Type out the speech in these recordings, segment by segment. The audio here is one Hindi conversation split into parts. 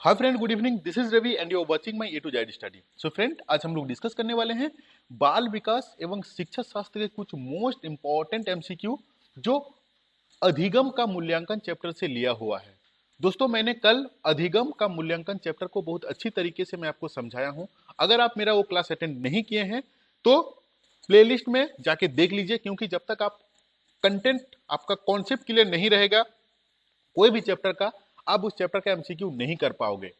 Hi friend, good evening. This is Ravi and you are watching my A to Z study. So friend, आज हम लोग डिस्कस करने वाले हैं बाल विकास एवं शिक्षा शास्त्र के कुछ मोस्ट इंपॉर्टेंट एमसीक्यू जो अधिगम का मूल्यांकन चैप्टर से लिया हुआ है। दोस्तों, मैंने कल अधिगम का मूल्यांकन चैप्टर को बहुत अच्छी तरीके से मैं आपको समझाया हूं। अगर आप मेरा वो क्लास अटेंड नहीं किए हैं तो प्लेलिस्ट में जाके देख लीजिए, क्योंकि जब तक आप कंटेंट, आपका कॉन्सेप्ट क्लियर नहीं रहेगा कोई भी चैप्टर का, आप उस चैप्टर का एमसीक्यू नहीं कर पाओगे।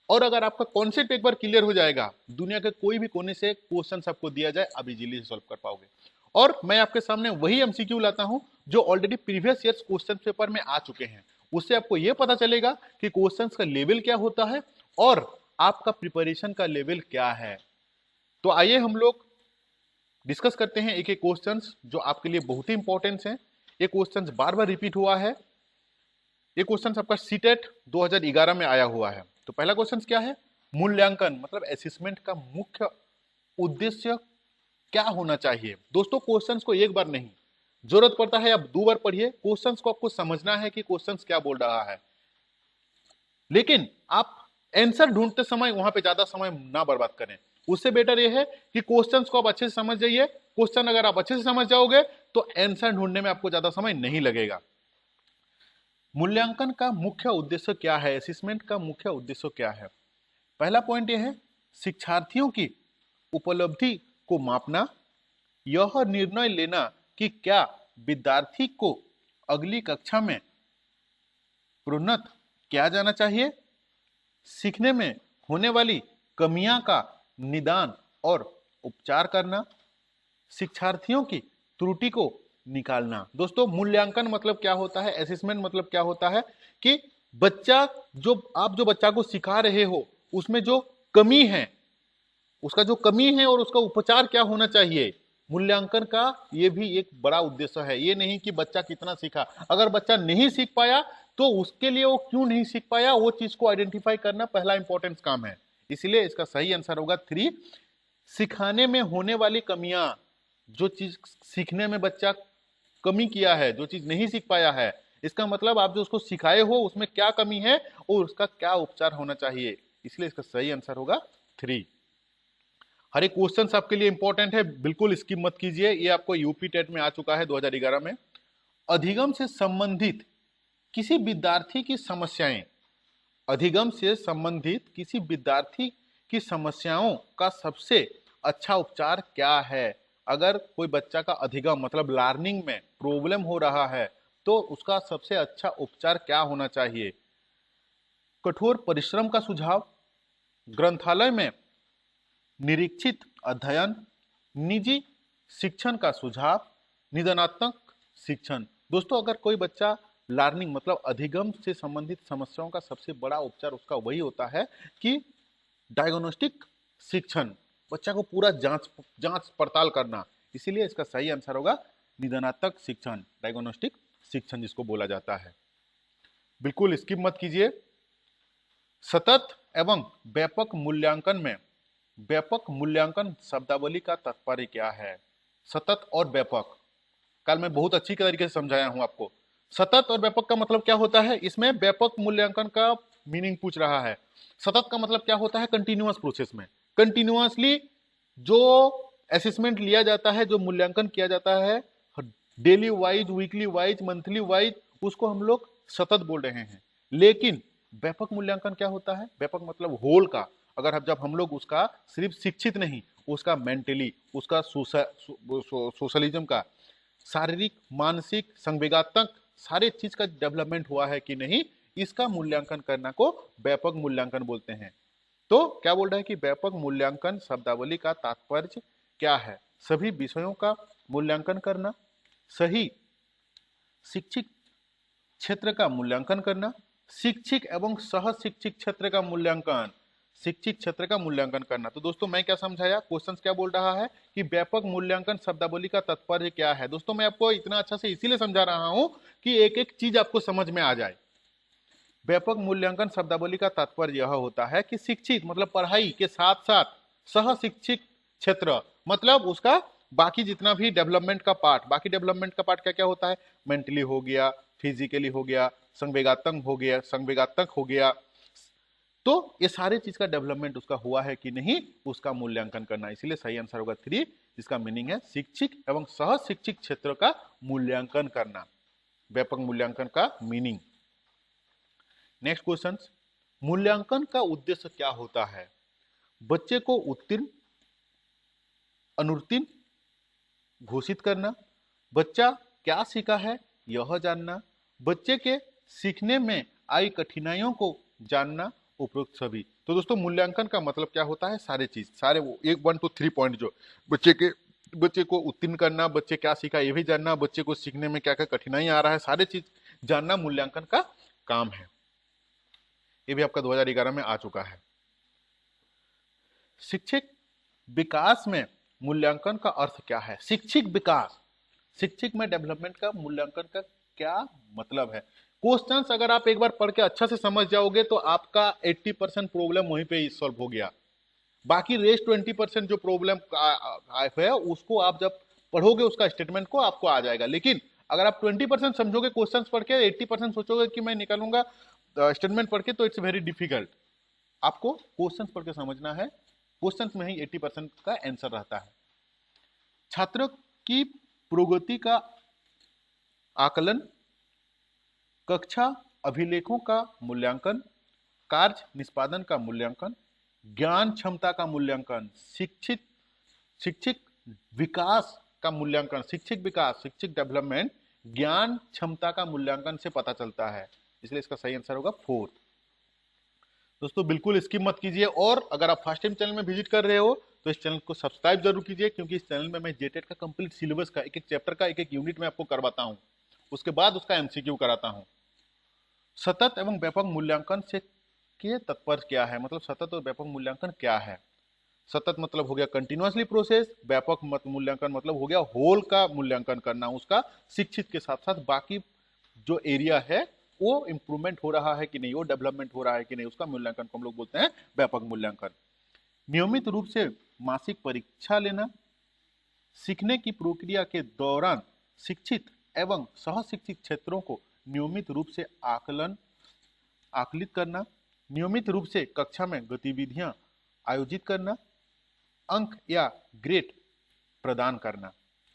और अगर आपका कॉन्सेप्ट एक बार क्लियर हो जाएगा, दुनिया के कोई भी कोने से क्वेश्चन आपको दिया जाए, आप इजीली सॉल्व कर पाओगे। और मैं आपके सामने वही एमसीक्यू लाता हूं जो already previous years question paper में आ चुके हैं। उससे आपको यह पता चलेगा कि क्वेश्चंस का लेवल क्या होता है और आपका प्रिपरेशन का लेवल क्या है। तो आइए हम लोग डिस्कस करते हैं एक एक क्वेश्चंस जो आपके लिए बहुत ही इंपॉर्टेंट हैं। ये क्वेश्चंस बार बार रिपीट हुआ है। ये क्वेश्चन आपका सीटेट 2011 में आया हुआ है। तो पहला क्वेश्चन क्या है? मूल्यांकन मतलब असेसमेंट का मुख्य उद्देश्य क्या होना चाहिए। दोस्तों, क्वेश्चंस को एक बार नहीं, जरूरत पड़ता है आप 2 बार पढ़िए। क्वेश्चंस को आपको समझना है कि क्वेश्चंस क्या बोल रहा है, लेकिन आप आंसर ढूंढते समय वहां पे ज्यादा समय ना बर्बाद करें। उससे बेटर यह है कि क्वेश्चंस को आप अच्छे से समझ जाइए। क्वेश्चन अगर आप अच्छे से समझ जाओगे तो आंसर ढूंढने में आपको ज्यादा समय नहीं लगेगा। मूल्यांकन का मुख्य उद्देश्य क्या है, असेसमेंट का मुख्य उद्देश्य क्या है? पहला पॉइंट यह है, शिक्षार्थियों की उपलब्धि को मापना, यह निर्णय लेना कि क्या विद्यार्थी को अगली कक्षा में प्रोन्नत किया जाना चाहिए, सीखने में होने वाली कमियां का निदान और उपचार करना, शिक्षार्थियों की त्रुटि को निकालना। दोस्तों, मूल्यांकन मतलब क्या होता है, असेसमेंट मतलब क्या होता है कि बच्चा, जो आप जो बच्चा को सिखा रहे हो उसमें जो कमी है, उसका जो कमी है और उसका उपचार क्या होना चाहिए। मूल्यांकन का ये भी एक बड़ा उद्देश्य है। ये नहीं कि बच्चा कितना सीखा, अगर बच्चा नहीं सीख पाया तो उसके लिए वो क्यों नहीं सीख पाया, वो चीज को आइडेंटिफाई करना पहला इंपॉर्टेंट काम है। इसलिए इसका सही आंसर होगा 3। सिखाने में होने वाली कमियां, जो चीज सीखने में बच्चा कमी किया है, जो चीज नहीं सीख पाया है, इसका मतलब आप जो उसको सिखाए हो उसमें क्या कमी है और उसका क्या उपचार होना चाहिए। इसलिए इसका सही आंसर होगा 3। हर एक क्वेश्चन आपके लिए इंपॉर्टेंट है, बिल्कुल स्किप मत कीजिए। ये आपको यूपी टेट में आ चुका है 2011 में। अधिगम से संबंधित किसी विद्यार्थी की समस्याएं, अधिगम से संबंधित किसी विद्यार्थी की समस्याओं का सबसे अच्छा उपचार क्या है। अगर कोई बच्चा का अधिगम मतलब लर्निंग में प्रॉब्लम हो रहा है तो उसका सबसे अच्छा उपचार क्या होना चाहिए? कठोर परिश्रम का सुझाव, ग्रंथालय में निरीक्षित अध्ययन, निजी शिक्षण का सुझाव, निदानात्मक शिक्षण। दोस्तों, अगर कोई बच्चा लर्निंग मतलब अधिगम से संबंधित समस्याओं का सबसे बड़ा उपचार उसका वही होता है कि डायग्नोस्टिक शिक्षण, बच्चा को पूरा जांच पड़ताल करना। इसीलिए इसका सही आंसर होगा निदानात्मक शिक्षण, डायग्नोस्टिक शिक्षण जिसको बोला जाता है। बिल्कुल स्किप मत कीजिए। सतत एवं व्यापक मूल्यांकन में व्यापक मूल्यांकन शब्दावली का तात्पर्य क्या है? सतत और व्यापक कल मैं बहुत अच्छी तरीके से समझाया हूं आपको। सतत और व्यापक का मतलब क्या होता है, इसमें व्यापक मूल्यांकन का मीनिंग पूछ रहा है। सतत का मतलब क्या होता है, कंटिन्यूअस प्रोसेस में कंटिन्यूअसली जो असेसमेंट लिया जाता है, जो मूल्यांकन किया जाता है daily wise, weekly wise, monthly wise, उसको हम लोग सतत बोल रहे हैं। लेकिन व्यापक मूल्यांकन क्या होता है? व्यापक मतलब होल का। अगर जब हम लोग उसका सिर्फ शिक्षित नहीं, उसका मेंटली, उसका सोशलिज्म का, शारीरिक, मानसिक, संवेगात्मक सारे चीज का डेवलपमेंट हुआ है कि नहीं, इसका मूल्यांकन करना को व्यापक मूल्यांकन बोलते हैं। तो क्या बोल रहा है कि व्यापक मूल्यांकन शब्दावली का तात्पर्य क्या है? सभी विषयों का मूल्यांकन करना, सही शिक्षित क्षेत्र का मूल्यांकन करना, शिक्षक एवं सह शिक्षित क्षेत्र का मूल्यांकन, शिक्षित क्षेत्र का मूल्यांकन करना। तो दोस्तों, मैं क्या समझाया, क्वेश्चन क्या बोल रहा है कि व्यापक मूल्यांकन शब्दावली का तात्पर्य क्या है। दोस्तों, मैं आपको इतना अच्छा से इसीलिए समझा रहा हूं कि एक एक चीज आपको समझ में आ जाए। व्यापक मूल्यांकन शब्दावली का तात्पर्य यह होता है कि शिक्षित मतलब पढ़ाई के साथ साथ सह शिक्षित क्षेत्र मतलब उसका बाकी जितना भी डेवलपमेंट का पार्ट, बाकी डेवलपमेंट का पार्ट क्या क्या होता है, मेंटली हो गया, फिजिकली हो गया, संवेगात्मक हो गया, तो ये सारे चीज का डेवलपमेंट उसका हुआ है कि नहीं, उसका मूल्यांकन करना। इसीलिए सही आंसर होगा 3, जिसका मीनिंग है शिक्षित एवं सह शिक्षित क्षेत्र का मूल्यांकन करना, व्यापक मूल्यांकन का मीनिंग। नेक्स्ट क्वेश्चन, मूल्यांकन का उद्देश्य क्या होता है? बच्चे को उत्तीर्ण अनुत्तीर्ण घोषित करना, बच्चा क्या सीखा है यह जानना, बच्चे के सीखने में आई कठिनाइयों को जानना, उपरोक्त सभी। तो दोस्तों मूल्यांकन का मतलब क्या होता है? सारे चीज, सारे वो 1 2 3 पॉइंट जो बच्चे को उत्तीर्ण करना, बच्चे क्या सीखा ये भी जानना, बच्चे को सीखने में क्या क्या कठिनाई आ रहा है, सारे चीज जानना मूल्यांकन का काम है। ये भी आपका 2011 में आ चुका है। शिक्षित विकास में मूल्यांकन का अर्थ क्या है? शिक्षित विकास, शिक्षित में डेवलपमेंट का मूल्यांकन का क्या मतलब है? क्वेश्चंस अगर आप एक बार पढ़ के अच्छा से समझ जाओगे तो आपका 80% प्रॉब्लम वहीं पे ही सॉल्व हो गया। बाकी रेस्ट 20% जो प्रॉब्लम है उसको आप जब पढ़ोगे उसका स्टेटमेंट को आपको आ जाएगा। लेकिन अगर आप 20% समझोगे क्वेश्चंस पढ़ के, 80% सोचोगे कि मैं निकालूंगा स्टेटमेंट पढ़ के, तो इट्स वेरी डिफिकल्ट। आपको क्वेश्चंस पढ़ के समझना है, क्वेश्चंस में ही 80% का आंसर रहता है। छात्रों की प्रगति का आकलन, कक्षा अभिलेखों का मूल्यांकन, कार्य निष्पादन का मूल्यांकन, ज्ञान क्षमता का मूल्यांकन, शिक्षित शिक्षित विकास का मूल्यांकन, शिक्षित विकास, शिक्षित डेवलपमेंट ज्ञान क्षमता का मूल्यांकन से पता चलता है। इसलिए इसका सही आंसर होगा 4। दोस्तों बिल्कुल स्किप मत कीजिए, और अगर आप फर्स्ट टाइम चैनल में विजिट कर रहे हो तो इस चैनल को सब्सक्राइब जरूर कीजिए, क्योंकि इस चैनल में मैं जेटेट का कंप्लीट सिलेबस का एक एक चैप्टर का एक एक यूनिट में आपको करवाता हूं, उसके बाद उसका एमसीक्यू कराता हूं। सतत एवं व्यापक मूल्यांकन से के तात्पर्य क्या है? मतलब सतत और व्यापक मूल्यांकन क्या है? सतत मतलब हो गया कंटिन्यूअसली प्रोसेस, व्यापक मूल्यांकन मतलब हो गया होल का मूल्यांकन करना, उसका शिक्षित के साथ साथ बाकी जो एरिया है वो इंप्रूवमेंट हो रहा है कि नहीं, वो डेवलपमेंट हो रहा है कि नहीं, उसका मूल्यांकन को हम लोग बोलते हैं व्यापक मूल्यांकन। नियमित रूप से मासिक परीक्षा लेना, सीखने की प्रक्रिया के दौरान शिक्षित एवं सह शिक्षित क्षेत्रों को नियमित रूप से आकलित करना, नियमित रूप से कक्षा में गतिविधियां आयोजित करना, अंक या ग्रेड प्रदान करना।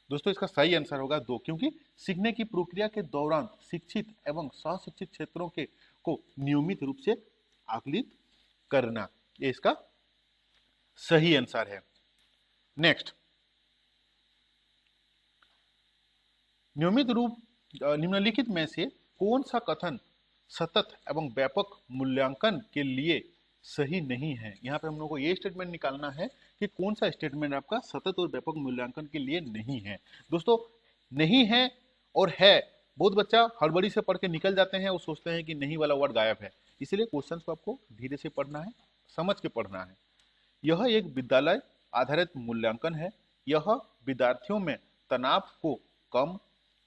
दोस्तों इसका सही आंसर होगा 2, क्योंकि सीखने की प्रक्रिया के दौरान शिक्षित एवं सह-शिक्षित क्षेत्रों के को नियमित रूप से आकलित करना, ये इसका सही आंसर है। नेक्स्ट, निम्नलिखित में से कौन सा कथन सतत एवं व्यापक मूल्यांकन के लिए सही नहीं है? यहाँ पे हम लोग को ये स्टेटमेंट निकालना है कि कौन सा स्टेटमेंट आपका सतत और व्यापक मूल्यांकन के लिए नहीं है। दोस्तों नहीं है और है, बहुत बच्चा हड़बड़ी से पढ़ के निकल जाते हैं, वो सोचते हैं कि नहीं वाला वर्ड गायब है। इसलिए क्वेश्चन को आपको धीरे से पढ़ना है, समझ के पढ़ना है। यह एक विद्यालय आधारित मूल्यांकन है। यह विद्यार्थियों में तनाव को कम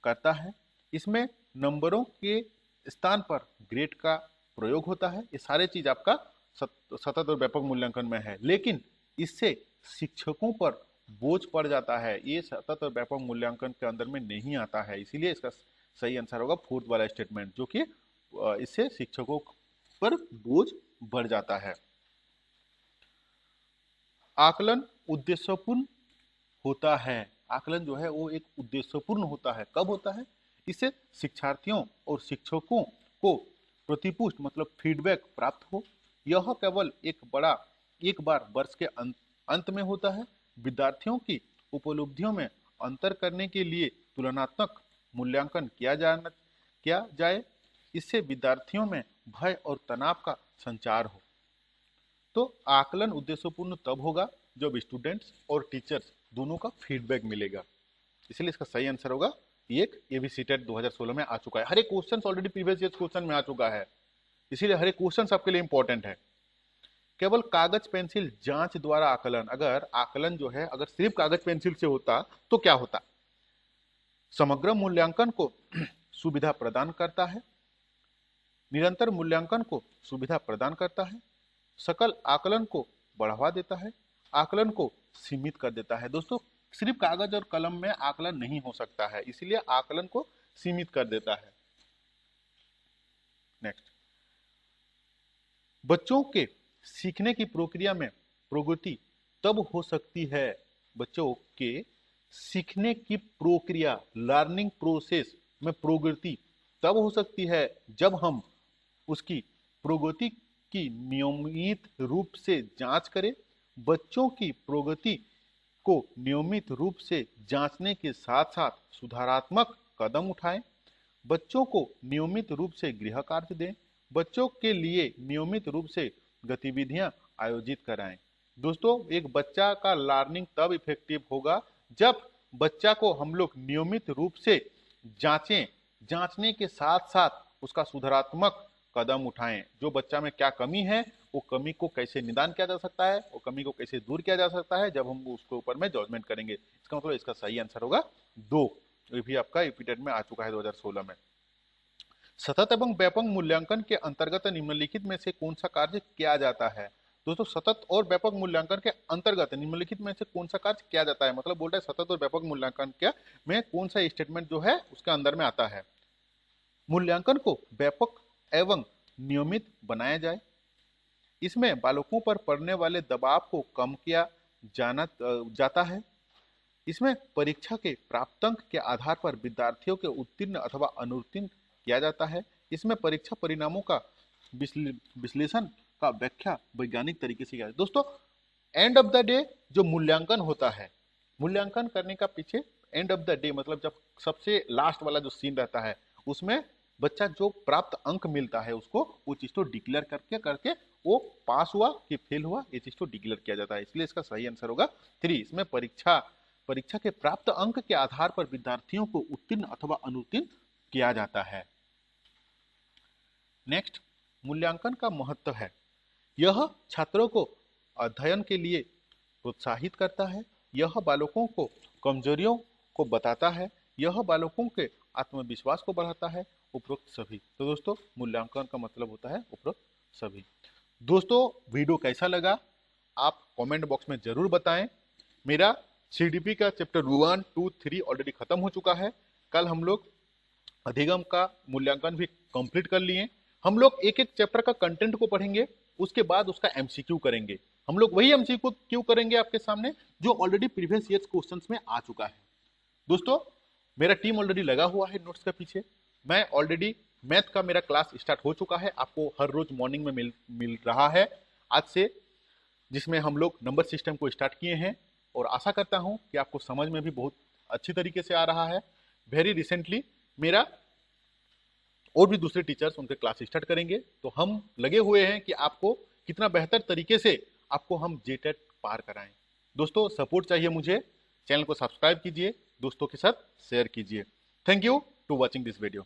करता है। इसमें नंबरों के स्थान पर ग्रेड का प्रयोग होता है। ये सारे चीज आपका सतत और व्यापक मूल्यांकन में है, लेकिन इससे शिक्षकों पर बोझ पड़ जाता है। ये सतत और व्यापक मूल्यांकन के अंदर में नहीं आता है। इसीलिए इसका सही आंसर होगा 4th वाला स्टेटमेंट, जो कि इससे शिक्षकों पर बोझ बढ़ जाता है। आकलन उद्देश्यपूर्ण होता है। आकलन जो है वो एक उद्देश्यपूर्ण होता है। कब होता है? इससे शिक्षार्थियों और शिक्षकों को प्रतिपुष्ट मतलब फीडबैक प्राप्त हो। यह केवल एक बार वर्ष के अंत में होता है। विद्यार्थियों की उपलब्धियों में अंतर करने के लिए तुलनात्मक मूल्यांकन किया जाए। इससे विद्यार्थियों में भय और तनाव का संचार हो। तो आकलन उद्देश्यपूर्ण तब होगा जब स्टूडेंट्स और टीचर्स दोनों का फीडबैक मिलेगा। इसलिए इसका सही आंसर होगा एक। ये भी सीटेट 2016 में आ चुका है। हर एक question already previous year question में आ चुका है, इसीलिए हर एक क्वेश्चन आपके लिए इंपॉर्टेंट है। केवल कागज पेंसिल जांच द्वारा आकलन, अगर आकलन जो है अगर सिर्फ कागज पेंसिल से होता तो क्या होता? समग्र मूल्यांकन को सुविधा प्रदान करता है, निरंतर मूल्यांकन को सुविधा प्रदान करता है, सकल आकलन को बढ़ावा देता है, आकलन को सीमित कर देता है। दोस्तों सिर्फ कागज और कलम में आकलन नहीं हो सकता है, इसलिए आकलन को सीमित कर देता है। नेक्स्ट, बच्चों के सीखने की प्रक्रिया में प्रगति तब हो सकती है, बच्चों के सीखने की प्रक्रिया लर्निंग प्रोसेस में प्रगति तब हो सकती है जब हम उसकी प्रगति की नियमित रूप से जांच करें। बच्चों की प्रगति को नियमित रूप से जांचने के साथ साथ सुधारात्मक कदम उठाएं। बच्चों को नियमित रूप से गृह कार्य दें। बच्चों के लिए नियमित रूप से गतिविधियां आयोजित कराएं। दोस्तों, एक बच्चा का लर्निंग तब इफेक्टिव होगा जब बच्चा को हम लोग नियमित रूप से जांचें, जांचने के साथ साथ उसका सुधारात्मक कदम उठाएं। जो बच्चा में क्या कमी है, वो कमी को कैसे निदान किया जा सकता है, वो कमी को कैसे दूर किया जा सकता है, जब हम उसके ऊपर में जजमेंट करेंगे। इसका मतलब इसका सही आंसर होगा 2। ये भी आपका रिपीटेड में आ चुका है 2016 में। सतत एवं व्यापक मूल्यांकन के अंतर्गत निम्नलिखित में से कौन सा कार्य किया जाता है? दोस्तों, सतत और व्यापक मूल्यांकन के अंतर्गत निम्नलिखित में से कौन सा कार्य किया जाता है, मतलब बोल रहा है सतत और व्यापक मूल्यांकन क्या में कौन सा स्टेटमेंट जो है उसके अंदर में आता है। मूल्यांकन को व्यापक एवं नियमित बनाया जाए। इसमें बालकों पर पड़ने वाले दबाव को कम किया जाता है। इसमें परीक्षा के प्राप्तांक के आधार पर विद्यार्थियों के उत्तीर्ण अथवा अनुत्तीर्ण किया जाता है। इसमें परीक्षा परिणामों का विश्लेषण का व्याख्या वैज्ञानिक तरीके से किया जाता है। दोस्तों, एंड ऑफ द डे जो मूल्यांकन होता है, मूल्यांकन करने का पीछे एंड ऑफ द डे मतलब जब सबसे लास्ट वाला जो सीन रहता है उसमें बच्चा जो प्राप्त अंक मिलता है उसको वो चीज तो डिक्लेयर करके वो पास हुआ कि फेल हुआ, ये चीज तो डिक्लेयर किया जाता है। इसलिए इसका सही आंसर होगा 3। इसमें परीक्षा के प्राप्त अंक के आधार पर विद्यार्थियों को उत्तीर्ण अथवा अनुत्तीर्ण किया जाता है। नेक्स्ट, मूल्यांकन का महत्व है। यह छात्रों को अध्ययन के लिए प्रोत्साहित करता है। यह बालकों को कमजोरियों को बताता है। यह बालकों के आत्मविश्वास को बढ़ाता है। उपरोक्त सभी। तो दोस्तों, मूल्यांकन का मतलब होता है उपरोक्त सभी। दोस्तों, वीडियो कैसा लगा आप कमेंट बॉक्स में जरूर बताएं। मेरा सीडीपी का चैप्टर 1, 2, 3 ऑलरेडी खत्म हो चुका है। कल हम लोग अधिगम का मूल्यांकन भी कंप्लीट कर लिए। हम लोग एक एक चैप्टर का कंटेंट को पढ़ेंगे, उसके बाद उसका एमसीक्यू करेंगे। हम लोग वही एमसीक्यू करेंगे आपके सामने जो ऑलरेडी प्रीवियस ईयर्स क्वेश्चंस में आ चुका है। दोस्तों, मेरा टीम ऑलरेडी लगा हुआ है नोट्स के पीछे। मैं ऑलरेडी मैथ का मेरा क्लास स्टार्ट हो चुका है, आपको हर रोज मॉर्निंग में मिल रहा है आज से, जिसमें हम लोग नंबर सिस्टम को स्टार्ट किए हैं और आशा करता हूं कि आपको समझ में भी बहुत अच्छी तरीके से आ रहा है। वेरी रिसेंटली मेरा और भी दूसरे टीचर्स उनके क्लास स्टार्ट करेंगे, तो हम लगे हुए हैं कि आपको कितना बेहतर तरीके से आपको हम जेटेट पार कराएं। दोस्तों, सपोर्ट चाहिए मुझे, चैनल को सब्सक्राइब कीजिए, दोस्तों के साथ शेयर कीजिए। Thank you to watching this video.